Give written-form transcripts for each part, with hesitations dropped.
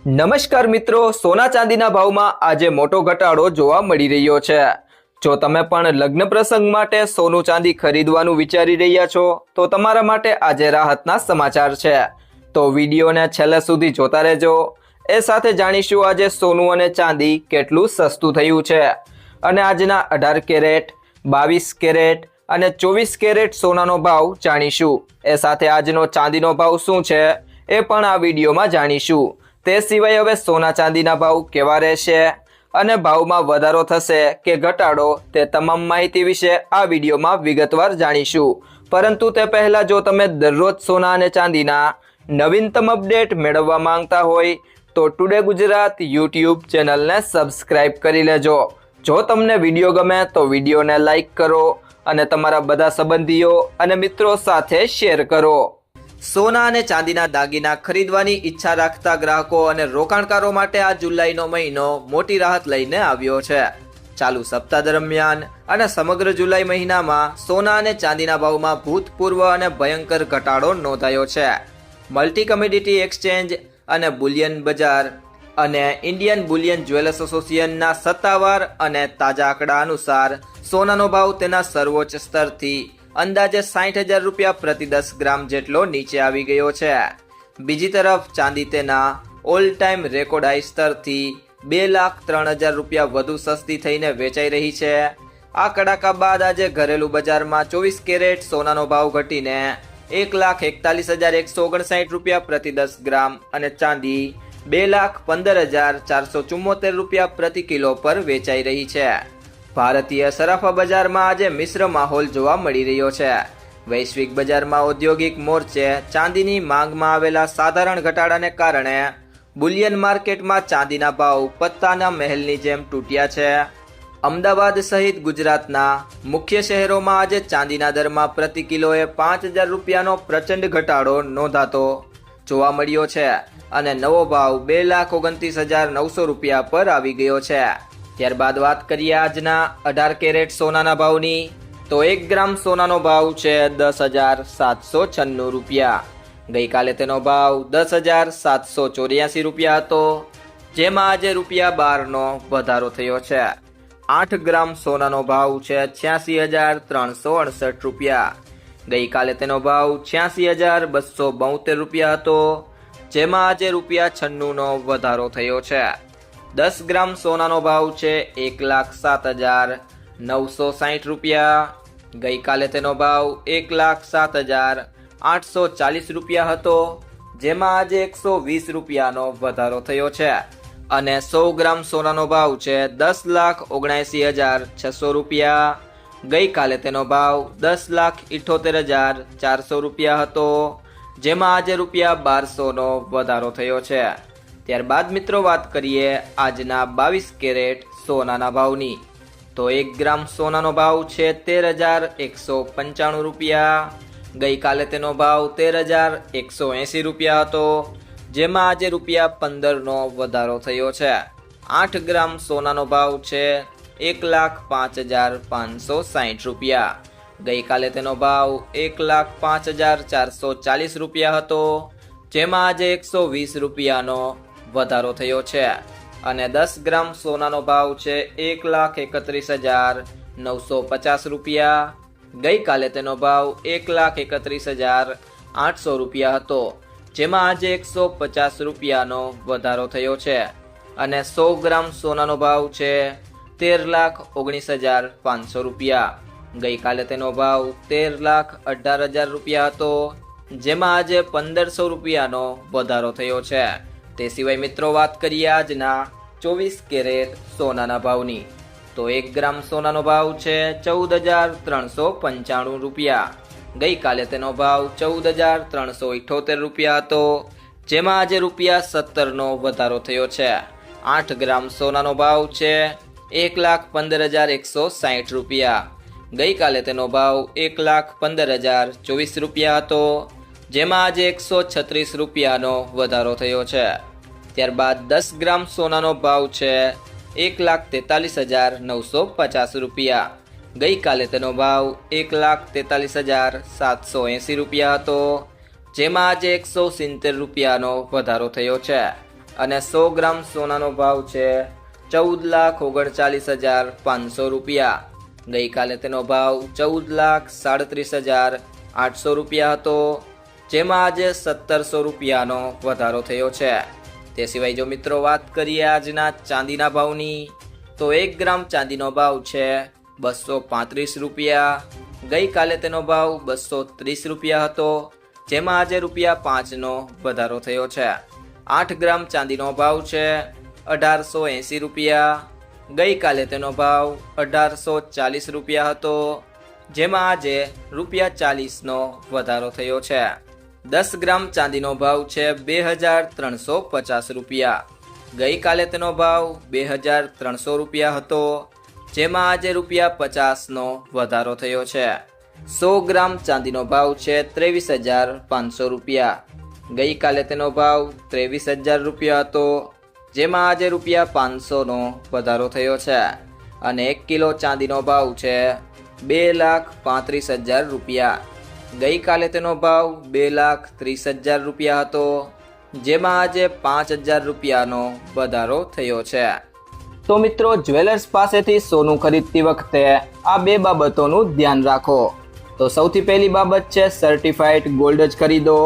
નમસ્કાર મિત્રો, સોના ચાંદીના ભાવમાં આજે મોટો ઘટાડો જોવા મળી રહ્યો છે। જો તમે પણ લગ્ન પ્રસંગ માટે સોનું ચાંદી ખરીદવાનું વિચારી રહ્યા છો તો તમારા માટે આજે રાહતના સમાચાર છે। તો વિડીયોને છેલ્લે સુધી જોતા રહેજો। એ સાથે જાણીશું આજે સોનું અને ચાંદી કેટલું સસ્તું થયું છે અને આજના 18 કેરેટ, 22 કેરેટ અને 24 કેરેટ સોનાનો ભાવ જાણીશું। એ સાથે આજનો ચાંદીનો ભાવ શું છે એ પણ આ વિડીયોમાં જાણીશું। તે સિવાય હવે સોના ચાંદીના ભાવ કેવા રહેશે અને ભાવમાં વધારો થશે કે ઘટાડો તે તમામ માહિતી વિશે આ વિડીયોમાં વિગતવાર જાણીશું। પરંતુ તે પહેલા જો તમે દરરોજ સોના અને ચાંદીના નવીનતમ અપડેટ મેળવવા માંગતા હોય તો ટુડે ગુજરાત યુટ્યુબ ચેનલને સબસ્ક્રાઇબ કરી લેજો। જો તમને વિડીયો ગમે તો વિડીયોને લાઈક કરો અને તમારા બધા સંબંધીઓ અને મિત્રો સાથે શેર કરો। સોના અને ચાંદીના દાગીના ખરીદવાની ઈચ્છા રાખતા ગ્રાહકો અને રોકાણકારો માટે આ જુલાઈનો મહિનો મોટી રાહત લઈને આવ્યો છે। ચાલુ સપ્તાહ દરમિયાન અને સમગ્ર જુલાઈ મહિનામાં સોના અને ચાંદીના ભાવમાં ભૂતપૂર્વ અને ભયંકર ઘટાડો નોંધાયો છે। મલ્ટી કમોડિટી એક્સચેન્જ અને બુલિયન બજાર અને ઇન્ડિયન બુલિયન જ્વેલર્સ એસોસિએશનના સત્તાવાર અને તાજા આંકડા અનુસાર સોનાનો ભાવ તેના સર્વોચ્ચ સ્તરથી અંદાજે 60,000 રૂપિયા પ્રતિ 10 ગ્રામ જેટલો નીચે આવી ગયો છે। બીજી તરફ ચાંદી તેના ઓલ ટાઈમ રેકોર્ડ હાઈ સ્તરથી 2,03,000 રૂપિયા વધુ સસ્તી થઈને વેચાઈ રહી છે। આ કડાકા બાદ આજે ઘરેલું બજારમાં 24 કેરેટ સોનાનો ભાવ ઘટીને 1,41,159 રૂપિયા પ્રતિ 10 ગ્રામ અને ચાંદી 2,15,474 રૂપિયા પ્રતિ કિલો પર વેચાઈ રહી છે। ભારતીય સરાફા બજારમાં આજે મિશ્ર માહોલ જોવા મળી રહ્યો છે। વૈશ્વિક બજારમાં ઔદ્યોગિક મોરચે ચાંદીની માંગમાં આવેલા સાધારણ ઘટાડાને કારણે બુલિયન માર્કેટમાં ચાંદીના ભાવ પત્તાના મહેલની જેમ તૂટ્યા છે। અમદાવાદ સહિત ગુજરાતના મુખ્ય શહેરોમાં આજે ચાંદીના દરમાં પ્રતિ કિલોએ 5,000 રૂપિયાનો પ્રચંડ ઘટાડો નોંધાતો જોવા મળ્યો છે અને નવો ભાવ 2,29,900 રૂપિયા પર આવી ગયો છે। ત્યારબાદ વાત કરીએ આજના 18 કેરેટ સોનાના ભાવની તો 1 ગ્રામ સોનાનો ભાવ છે 10,796 રૂપિયા। ગઈકાલે તેનો ભાવ 10,784 રૂપિયા હતો, જેમાં આજે રૂપિયા 12નો વધારો થયો છે। 8 ગ્રામ સોનાનો ભાવ છે 86,368 રૂપિયા। ગઈકાલે તેનો ભાવ 86,272 રૂપિયા હતો, જેમાં આજે રૂપિયા 96નો વધારો થયો છે। 10 ગ્રામ સોનાનો ભાવ છે 1,07,960 રૂપિયા। ગઈકાલે તેનો ભાવ 1,07,840 રૂપિયા હતો, જેમાં આજે 120 રૂપિયાનો વધારો થયો છે અને 100 ગ્રામ સોનાનો ભાવ છે 10,79,600 રૂપિયા। ગઈકાલે તેનો ભાવ 10,78,400 રૂપિયા હતો, જેમાં આજે રૂપિયા 1200નો વધારો થયો છે। ત્યારબાદ મિત્રો વાત કરીએ આજના 22 કેરેટ સોનાના ભાવની તો 1 ગ્રામ સોનાનો ભાવ છે 13,195 રૂપિયા। ગઈકાલે તેનો ભાવ 13,180 રૂપિયા હતો, જેમાં આજે રૂપિયા 15નો વધારો થયો છે। 8 ગ્રામ સોનાનો ભાવ છે 1,05,560 રૂપિયા। ગઈકાલે તેનો ભાવ 1,05,440 રૂપિયા હતો, જેમાં આજે 120 રૂપિયાનો વધારો થયો છે અને 10 ગ્રામ સોનાનો ભાવ છે 1,31,950 રૂપિયા। ગઈકાલે તેનો ભાવ 1,31,800 રૂપિયા હતો, જેમાં આજે 150 રૂપિયાનો વધારો થયો છે અને 100 ગ્રામ સોનાનો ભાવ છે 13,19,500 રૂપિયા। ગઈકાલે તેનો ભાવ 13,18,000 રૂપિયા હતો, જેમાં આજે 1,500 રૂપિયાનો વધારો થયો છે। તે સિવાય મિત્રો વાત કરીએ આજના 24 કેરેટ સોનાના ભાવની તો 1 ગ્રામ સોનાનો ભાવ છે 14,395 રૂપિયા। ગઈકાલે તેનો ભાવ 14,378 રૂપિયા હતો, જેમાં આજે રૂપિયા 17નો વધારો થયો છે। 8 ગ્રામ સોનાનો ભાવ છે 1,15,160 રૂપિયા। ગઈકાલે તેનો ભાવ 1,15,024 રૂપિયા હતો, જેમાં આજે 136 રૂપિયાનો વધારો થયો છે। ત્યારબાદ 10 ગ્રામ સોનાનો ભાવ છે 1,43,950 રૂપિયા। ગઈકાલે તેનો ભાવ 1,43,780 રૂપિયા હતો, જેમાં આજે 170 રૂપિયાનો વધારો થયો છે અને 100 ગ્રામ સોનાનો ભાવ છે 14,39,500 રૂપિયા. ગઈકાલે તેનો ભાવ 14,37,800 રૂપિયા હતો, જેમાં આજે 1,700 રૂપિયાનો વધારો થયો છે. તે સિવાય જો મિત્રો વાત કરીએ આજના ચાંદીના ભાવની, તો 1 ગ્રામ ચાંદીનો ભાવ છે 235 રૂપિયા. ગઈકાલે તેનો ભાવ 230 રૂપિયા હતો, જેમાં આજે ₹5નો વધારો થયો છે. 8 ગ્રામ ચાંદીનો ભાવ છે 1,880 રૂપિયા. ગઈકાલે તેનો ભાવ 1,840 રૂપિયા હતો, જેમાં આજે ₹40નો વધારો થયો છે. 10 ગ્રામ ચાંદીનો ભાવ છે 2,350 રૂપિયા. ગઈકાલે તેનો ભાવ 2,300 રૂપિયા હતો, જેમાં આજે ₹50નો વધારો થયો છે. 100 ગ્રામ ચાંદીનો ભાવ છે 23,500 રૂપિયા. ગઈકાલે તેનો ભાવ 23,000 રૂપિયા હતો, જેમાં આજે ₹500નો વધારો થયો છે. અને 1 કિલો ચાંદીનો ભાવ છે 2,35,000 રૂપિયા. ગઈકાલે તેનો ભાવ 2,30,000 રૂપિયા હતો, જેમાં આજે 5,000 રૂપિયાનો વધારો થયો છે. તો મિત્રો, જ્વેલર્સ પાસેથી સોનું ખરીદતી વખતે આ 2 બાબતોનું ધ્યાન રાખો. તો સૌથી પહેલી બાબત છે સર્ટિફાઈડ ગોલ્ડ જ ખરીદો.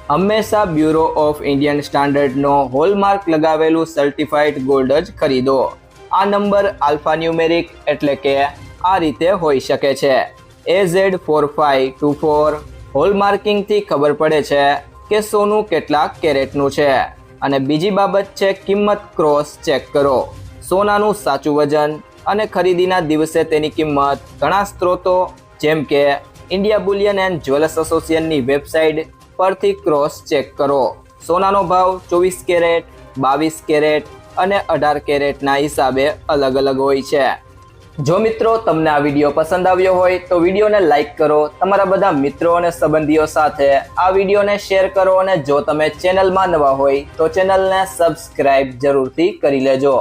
હંમેશા બ્યુરો ઓફ ઇન્ડિયન સ્ટાન્ડર્ડનો હોલમાર્ક લગાવેલું સર્ટિફાઈડ ગોલ્ડ જ ખરીદો. આ નંબર આલ્ફાન્યુમેરિક એટલે કે આ રીતે હોઈ શકે છે: AZ4524. હોલમાર્કિંગથી ખબર પડે છે કે સોનું કેટલા કેરેટનું છે. અને બીજી બાબત છે કિંમત ક્રોસ ચેક કરો. સોનાનું સાચું વજન અને ખરીદીના દિવસે તેની કિંમત ઘણા સ્ત્રોતો જેમ કે ઇન્ડિયા બુલિયન એન્ડ જ્વેલર્સ એસોસિએશનની વેબસાઇટ પરથી ક્રોસ ચેક કરો. સોનાનો ભાવ 24 કેરેટ, 22 કેરેટ અને 18 કેરેટના હિસાબે અલગ અલગ હોય છે. જો મિત્રો તમને આ વિડીયો પસંદ આવ્યો હોય તો વિડીયોને લાઈક કરો, તમારા બધા મિત્રો અને સંબંધીઓ સાથે આ વિડીયોને શેર કરો અને જો તમે ચેનલમાં નવા હોય તો ચેનલને સબસ્ક્રાઇબ જરૂરથી કરી લેજો.